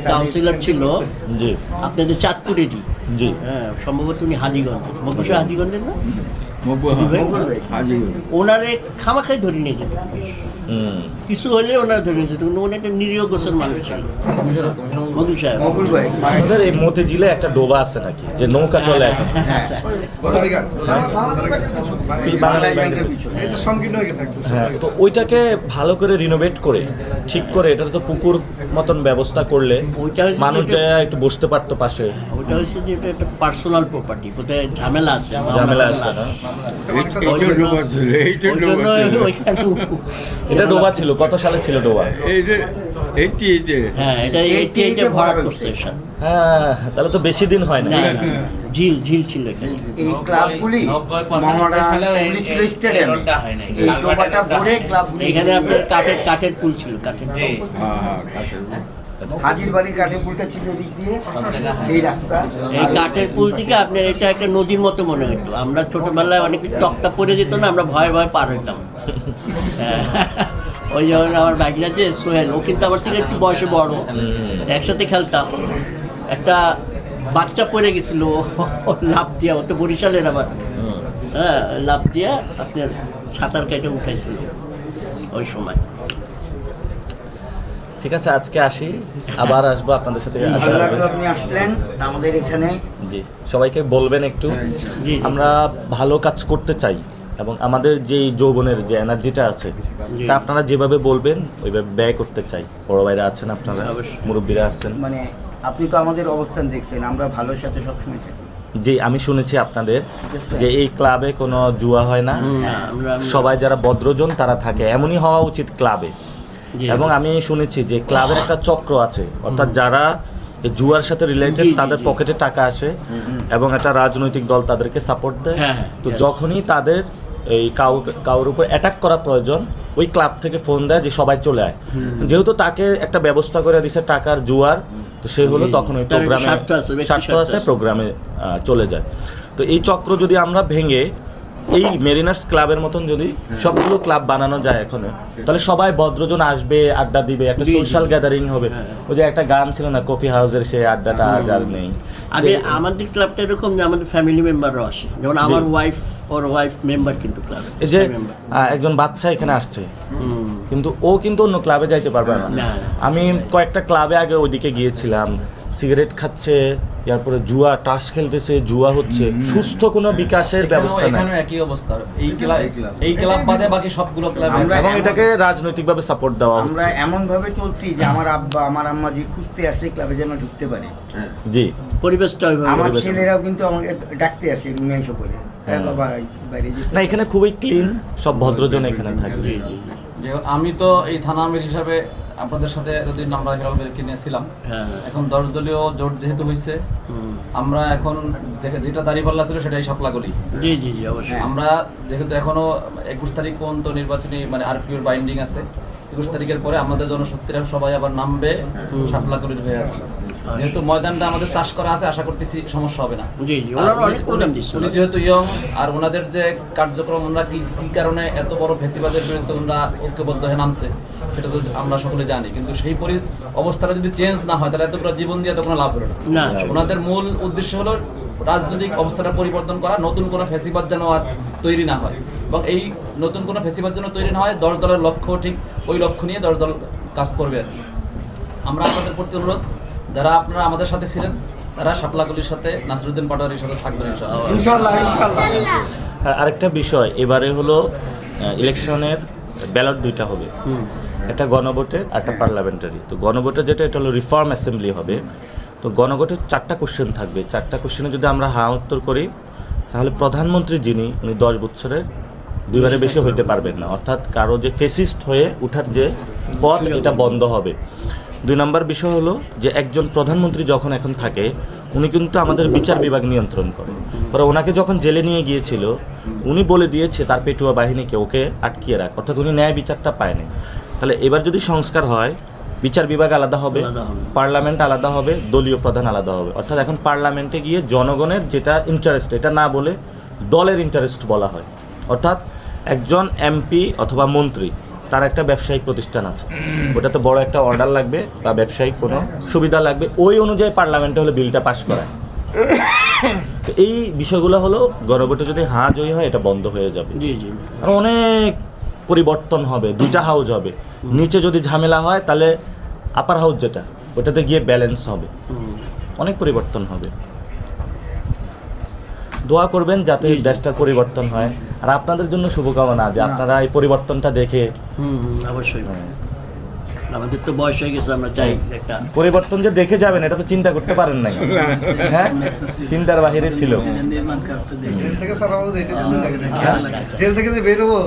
Councillor ছিল জি আপনাদের চাঁদপুরেরই, জি হ্যাঁ সম্ভবত উনি হাজীগঞ্জের, মকুশা হাজীগঞ্জের না, হাজিগঞ্জ ওনারে খামাখাই ধরে নিয়ে যেত হুম কিছু হলে ওনারা ধরে নিয়ে যেত, কিন্তু উনি একটা নিরীহ গোছের মানুষ ছিল মকুল সাহেব। মকুল ভাই আমাদের এই মতিঝিলে একটা ডোবা আছে নাকি যে নৌকা চলে এখন আচ্ছা, আচ্ছা। বাংলাদেশ ব্যাংকের পিছনে এটা সংকীর্ণ হয়ে গেছে একটু। হ্যাঁ তো ওইটাকে ভালো করে রিনোভেট করে ঠিক করে এটা তো পুকুর মতন ব্যবস্থা করলে ওইটা হচ্ছে মানুষ যে- যায় একটু বসতে পারতো পাশে। ওটা হচ্ছে যে এটা একটা পার্সোনাল প্রপার্টি, কোথায় ঝামেলা আছে, ঝামেলা মামলা আছে না? ওই জন্য ওইখানে এটা ডোবা ছিল, কত সালে ছিল ডোবা? হ্যাঁ এটা 88 ভরাট করছে এর সাথে। হ্যাঁ তাহলে তো বেশি দিন হয় না। না, না, ঝিল ঝিল ছিল এখানে। এই ক্লাবগুলি মহামারা এগুলি ছিল স্টেডিয়াম, এই টোপাটা ভরে ক্লাবগুলি এখানে আপনার কাঠের পুল ছিল, কাঠের পুল। হাজির বাড়ির কাঠে পুলটা ছিল এদিক দিয়ে এই রাস্তা এই কাঠের পুল থেকে আপনার এটা একটা নদীর মতো মনে হতো। আমরা ছোটবেলায় অনেক তক্তা পড়ে যেত না, আমরা ভয়ে ভয়ে পার হইতাম। হ্যাঁ, ওই যেমন আমার ভাগিনা যে সোহেল, ও কিন্তু আমার থেকে একটু বয়সে বড়, একসাথে খেলতাম। একটা বাচ্চা পড়ে গেছিল, ও লাফ দিয়া, ও তো বরিশালের আবার, হ্যাঁ লাফ দিয়া আপনার সাঁতার কেটে উঠাইছিল ওই সময়। ঠিক আছে আজকে আসি, আবার আসবো আপনাদের সাথে। ভালো লাগলো আপনি আসলেন আমাদের এখানে। জি সবাইকে বলবেন একটু, জি, জি। আমরা ভালো কাজ করতে চাই এবং আমাদের যে যৌবনের যে এনার্জিটা আছে জি। তা আপনারা যেভাবে বলবেন ওইভাবে ব্যয় করতে চাই। বড় ভাইরা আছেন, আপনারা অবশ্যই। মুরব্বীরা আছেন। মানে আপনি তো আমাদের অবস্থান দেখছেন, আমরা ভালোর সাথে সবসময় থাকি। যে আমি শুনেছি আপনাদের যে এই ক্লাবে কোনো জুয়া হয় না, না, আমরা- সবাই যারা ভদ্রজন তারা থাকে, এমনই হওয়া উচিত ক্লাবে। জি। এবং আমি শুনেছি যে ক্লাবের একটা চক্র আছে, অর্থাৎ যারা এই জুয়ার সাথে রিলেটেড জি, জি, তাদের জি। পকেটে টাকা আসে এবং একটা রাজনৈতিক দল তাদেরকে সাপোর্ট দেয়। হ্যাঁ, হ্যাঁ, তো yes. যখনই তাদের এই কাউর উপর অ্যাটাক করা প্রয়োজন, ওই ক্লাব থেকে ফোন দেয় যে সবাই চলে আয়। যেহেতু তাকে একটা ব্যবস্থা করে দিছে টাকার জুয়ার, তো সে হলো জি, তখন ওই তার একটা প্রোগ্রামে স্বার্থ আছে, ব্যক্তি স্বার্থ স্বার্থ আছে, আছে। প্রোগ্রামে চলে যায়। তো এই চক্র যদি আমরা ভেঙে এই মেরিনার্স ক্লাবের মতন যদি সবগুলো ক্লাব বানানো যায় এখন, তাহলে সবাই ভদ্রজন আসবে, আড্ডা দিবে, একটা জি, জি। সোশ্যাল গ্যাদারিং হবে। হ্যাঁ। ওই যে একটা গান ছিল না, কফি হাউসের, সেই আড্ডাটা আজ আর নেই। আগে যে- আমাদের ক্লাবটা এরকম যে আমাদের ফ্যামিলি মেম্বাররাও আসে, যেমন আমার ওয়াইফ, ওর ওয়াইফ মেম্বার কিন্তু ক্লাবে। এই যে একজন বাচ্চা এখানে আসছে, কিন্তু ও কিন্তু অন্য ক্লাবে যাইতে পারবে না। না। আমি কয়েকটা ক্লাবে আগে ওইদিকে গিয়েছিলাম, সিগারেট খাচ্ছে, এরপরে জুয়া টাস খেলতেছে, জুয়া হচ্ছে, সুস্থ কোনো বিকাশের ব্যবস্থা নাই। এখানেও একই অবস্থা, এই ক্লাব বাদে বাকি সবগুলো ক্লাব আমরা এবং এটাকে রাজনৈতিকভাবে সাপোর্ট দেওয়া আমরা হচ্ছে। এমন ভাবে চলছি যে আমার আব্বা আমার আম্মা যে খুঁজতে আসলে ক্লাবে যেন ঢুকতে পারে। জি পরিবেশটা ওইভাবে আমার পরিবেশ। ছেলেরাও কিন্তু আমাকে ডাকতে আসে রুমে এসে করে, হ্যাঁ বাবা বাইরে যেতে। না, এখানে খুবই ক্লিন, সব ভদ্রজন এখানে থাকে। জি, জি, জি। যে আমি তো এই থানা আমির হিসাবে আপনাদের সাথে এতদিন আমরা হেরাল বেরকে নিয়েছিলাম। হ্যাঁ, এখন 10 দলীয় জোট যেহেতু হয়েছে, হুম। আমরা এখন যেটা দাঁড়িপাল্লা ছিল সেটাই সাপলা করি। জি জি জি অবশ্যই। আমরা যেহেতু এখনো 21 তারিখ পর্যন্ত নির্বাচনী মানে আরপিওর বাইন্ডিং আছে, 21 তারিখের পরে আমাদের জনশক্তিরা সবাই আবার নামবে সাপলাকলির হয়ে। যেহেতু ময়দানটা আমাদের চাষ করা আছে, আশা করতেছি সমস্যা হবে না। জি জি ওনারা অনেক প্রোগ্রাম দিচ্ছে। উনি যেহেতু ইয়ং, আর ওনাদের যে কার্যক্রম, ওনারা কি কি কারণে এত বড় ফেসিবাদের বিরুদ্ধে ওনারা ঐক্যবদ্ধ হয়ে নামছে সেটা তো আমরা সকলে জানি, কিন্তু সেই অবস্থাটা যদি চেঞ্জ না হয় তাহলে এতগুলো জীবন দিয়ে তো কোনো লাভ হলো না। না। ওনাদের মূল উদ্দেশ্য হলো রাজনৈতিক অবস্থাটা পরিবর্তন করা, নতুন কোনো ফেসিবাদ যেন আর তৈরি না হয়, এবং এই নতুন কোনো ফেসিবাদ যেন তৈরি না হয় 10 দলের লক্ষ্য ঠিক ওই লক্ষ্য নিয়ে 10 দল কাজ করবে আর কি। আমরা আপনাদের প্রতি অনুরোধ, যারা আপনারা আমাদের সাথে ছিলেন তারা শাপলাগুলির সাথে নাসিরউদ্দিন পাটোয়ারির সাথে থাকবেন ইনশাআল্লাহ। ইনশাআল্লাহ ইনশাআল্লাহ। আর আরেকটা বিষয়, এবারে হলো ইলেকশনের ব্যালট দুইটা হবে, একটা গণভোটের আর একটা পার্লামেন্টারি। তো গণভোটের যেটা, এটা হলো রিফর্ম অ্যাসেম্বলি হবে। তো গণভোটের 4টা কোশ্চেন থাকবে। 4টা কোশ্চেনে যদি আমরা হ্যাঁ উত্তর করি, তাহলে প্রধানমন্ত্রী যিনি, উনি 10 বছরের দুইবারের বেশি হইতে পারবেন না, অর্থাৎ কারো যে ফেসিস্ট হয়ে উঠার যে পথ, এটা বন্ধ হবে। 2 নম্বর বিষয় হলো যে একজন প্রধানমন্ত্রী যখন এখন থাকে, উনি কিন্তু আমাদের বিচার বিভাগ নিয়ন্ত্রণ করে। পরে ওনাকে যখন জেলে নিয়ে গিয়েছিল, উনি বলে দিয়েছে তার পেটুয়া বাহিনীকে ওকে আটকিয়ে রাখ, অর্থাৎ উনি ন্যায় বিচারটা পায়নি। তাহলে এবার যদি সংস্কার হয়, বিচার বিভাগ আলাদা হবে, আলাদা হবে। পার্লামেন্ট আলাদা হবে, দলীয় প্রধান আলাদা হবে। অর্থাৎ এখন পার্লামেন্টে গিয়ে জনগণের যেটা ইন্টারেস্ট, এটা না বলে দলের ইন্টারেস্ট বলা হয়। অর্থাৎ একজন এমপি অথবা মন্ত্রী তার একটা ব্যবসায়িক প্রতিষ্ঠান আছে, ওটাতে বড় একটা অর্ডার লাগবে বা ব্যবসায়িক কোনো সুবিধা লাগবে, ওই অনুযায়ী পার্লামেন্টে হলে বিলটা পাস করায়। তো এই বিষয়গুলো হলো গণভোটে যদি হ্যাঁ জয়ী হয় এটা বন্ধ হয়ে যাবে। জি জি। আর অনেক পরিবর্তন হবে, দুইটা হাউস হবে, নিচে যদি ঝামেলা হয় তাহলে আপার হাউস যেটা ওটাতে গিয়ে ব্যালেন্স হবে, অনেক পরিবর্তন হবে। দোয়া করবেন যাতে দেশটার পরিবর্তন হয়, আর আপনাদের জন্য শুভকামনা যে আপনারা এই পরিবর্তনটা দেখে অবশ্যই। আমাদের তো বয়স হয়ে গেছে, আমরা চাই একটা পরিবর্তন যে দেখে যাবেন এটা তো চিন্তা করতে পারেন নাই, হ্যাঁ চিন্তার বাহিরে ছিল। জেল থেকে স্যার আমাকে যেতে দিচ্ছেন, জেল থেকে যে বেরোবো